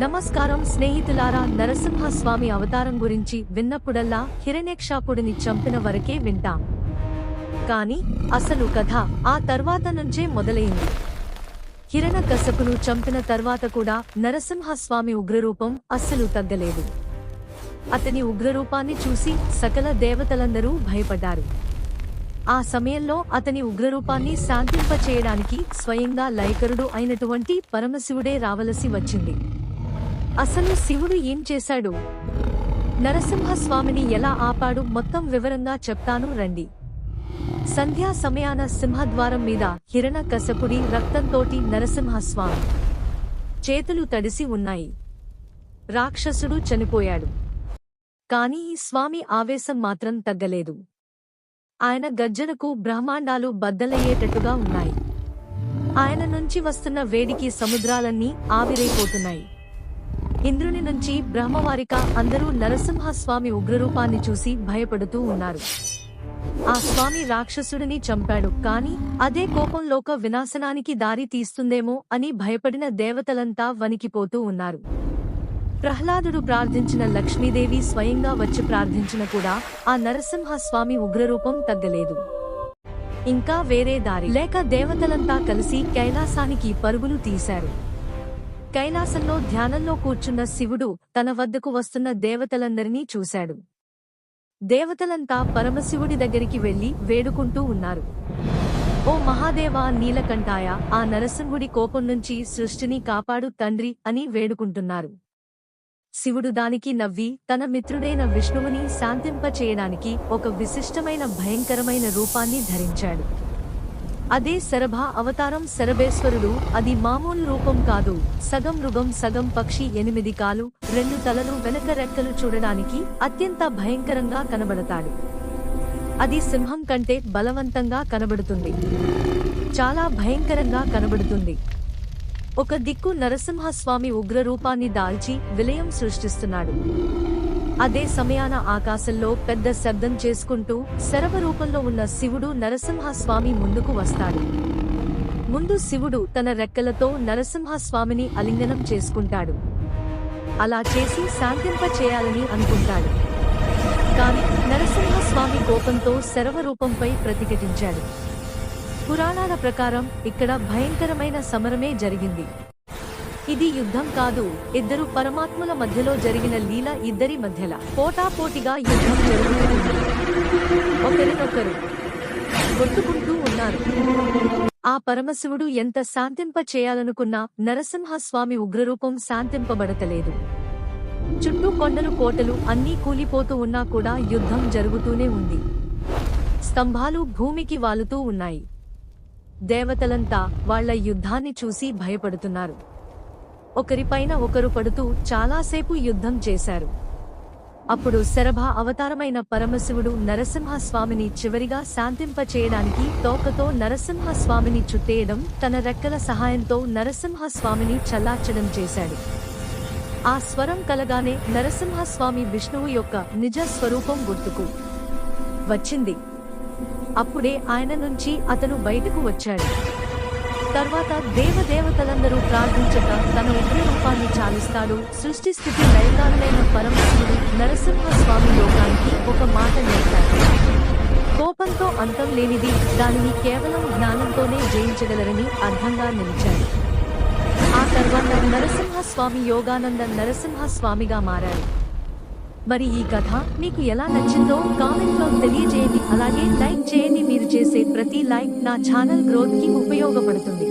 నమస్కారం స్నేహితులారా, నరసింహస్వామి అవతారం గురించి విన్నప్పుడల్లా హిరణ్యక్షాపుడిని చంపిన వరకే వింటాం. కాని అసలు కథ ఆ తర్వాత నుంచే మొదలైంది. హిరణ్యకశపును చంపిన తర్వాత కూడా నరసింహస్వామి ఉగ్రరూపం అస్సలు తగ్గలేదు. అతని ఉగ్రరూపాన్ని చూసి సకల దేవతలందరూ భయపడ్డారు. ఆ సమయంలో అతని ఉగ్రరూపాన్ని శాంతింపచేయడానికి స్వయంగా లయకరుడు అయినటువంటి పరమశివుడే రావలసి వచ్చింది. అసలు శివుడు ఏం చేశాడు, నరసింహస్వామిని ఎలా ఆపాడు, మొత్తం వివరంగా చెప్తాను రండి. సంధ్యా సమయాన సింహద్వారం మీద హిరణ్యకశపుడి రక్తంతోటి నరసింహస్వామి చేతులు తడిసి ఉన్నాయి. రాక్షసుడు చనిపోయాడు. కానీ స్వామి ఆవేశం మాత్రం తగ్గలేదు. ఆయన గర్జనకు బ్రహ్మాండాలు బద్దలయ్యేటట్టుగా ఉన్నాయి. ఆయన నుంచి వస్తున్న వేడికి సముద్రాలన్నీ ఆవిరైపోతున్నాయి. ఇంద్రుని నుంచి బ్రహ్మవారిక అందరూ నరసింహస్వామి ఉగ్రరూపాన్ని చూసి భయపడుతూ ఉన్నారు. ఆ స్వామి రాక్షసుడిని చంపాడు, కాని అదే కోపం లోక వినాశనానికి దారి తీస్తుందేమో అని భయపడిన దేవతలంతా వణికిపోతూ ఉన్నారు. ప్రహ్లాదుడు ప్రార్థించిన లక్ష్మీదేవి స్వయంగా వచ్చి ప్రార్థించిన కూడా ఆ నరసింహస్వామి ఉగ్రరూపం తగ్గలేదు. ఇంకా వేరే దారి లేక దేవతలంతా కలిసి కైలాసానికి పరుగులు తీశారు. కైలాసంలో ధ్యానంలో కూర్చున్న శివుడు తన వద్దకు వస్తున్న దేవతలందరినీ చూశాడు. దేవతలంతా పరమశివుడి దగ్గరికి వెళ్లి వేడుకుంటూ ఉన్నారు. ఓ మహాదేవా నీలకంఠాయ, ఆ నరసింహుడి కోపం నుంచి సృష్టిని కాపాడు తండ్రి అని వేడుకుంటున్నారు. శివుడు దానికి నవ్వి తన మిత్రుడైన విష్ణువుని శాంతింపచేయడానికి ఒక విశిష్టమైన భయంకరమైన రూపాన్ని ధరించాడు. అదే శరభ అవతారం. శరభేశ్వరుడు అది మామూలు రూపం కాదు. సగం మృగం సగం పక్షి, 8 కాలు 2 తలలు, వెనక రెక్కలు, చూడడానికి అత్యంత భయంకరంగా కనబడతాడు. అది సింహం కంటే బలవంతంగా కనబడుతుంది. చాలా భయంకరంగా కనబడుతుంది. ఒక దిక్కు నరసింహస్వామి ఉగ్రరూపాన్ని దాల్చి విలయం సృష్టిస్తున్నాడు. అదే సమయాన ఆకాశంలో పెద్ద శబ్దం చేసుకుంటూ శరభ రూపంలో ఉన్న శివుడు నరసింహస్వామి ముందుకు వస్తాడు. ముందు శివుడు తన రెక్కలతో నరసింహస్వామిని ఆలింగనం చేసుకుంటాడు. అలా చేసి శాంతింప చేయాలని అనుకుంటాడు. కాని నరసింహస్వామి కోపంతో శరభ రూపంపై ప్రతిఘటించాడు. పురాణాల ప్రకారం ఇక్కడ భయంకరమైన సమరమే జరిగింది. ఇది యుద్ధం కాదు, ఇద్దరు పరమాత్ముల మధ్యలో జరిగిన లీల. ఇద్దరి మధ్యల పోటాపోటీగా యుద్ధం జరుగుతుంది. ఒకరినొకరు కొట్టుకుంటూ ఉన్నారు. ఆ పరమశివుడు ఎంత శాంతింప చేయాలనుకున్నా నరసింహస్వామి ఉగ్రరూపం శాంతింపబడతలేదు. చుట్టూ కొండలు కోటలు అన్నీ కూలిపోతూ ఉన్నా కూడా యుద్ధం జరుగుతూనే ఉంది. స్తంభాలు భూమికి వాలుతూ ఉన్నాయి. దేవతలంతా వాళ్ల యుద్ధాన్ని చూసి భయపడుతున్నారు. ఒకరిపైన ఒకరు పడుతూ చాలాసేపు యుద్ధం చేశారు. అప్పుడు శరభ అవతారమైన పరమశివుడు నరసింహస్వామిని చివరిగా శాంతింపచేయడానికి తోకతో నరసింహస్వామిని చుట్టేయడం, తన రెక్కల సహాయంతో నరసింహస్వామిని చల్లార్చడం చేశాడు. ఆ స్వరం కలగానే నరసింహస్వామి విష్ణువు యొక్క నిజ స్వరూపం గుర్తుకు వచ్చింది. అప్పుడే ఆయన నుంచి అతను బయటకు వచ్చాడు. తర్వాత దేవదేవతలందరూ ప్రార్థించక తన ఉగ్రరూపాన్ని చాలిస్తాడు. సృష్టి స్థితి లయకారులైన పరమశివుడు నరసింహస్వామి లోకానికి ఒక మాట నేర్పాడు. కోపంతో అంతం లేనిది, దానిని కేవలం జ్ఞానంతోనే జయించగలరని అర్థంగా నిలిచాడు. ఆ తర్వాత నరసింహస్వామి యోగానంద నరసింహస్వామిగా మారాడు. మరి ఈ కథ మీకు ఎలా నచ్చిందో కామెంట్లో తెలియజేయండి. అలాగే లైక్ చేయండి. మీరు చేసే ప్రతి లైక్ నా ఛానల్ గ్రోత్ కి ఉపయోగపడుతుంది.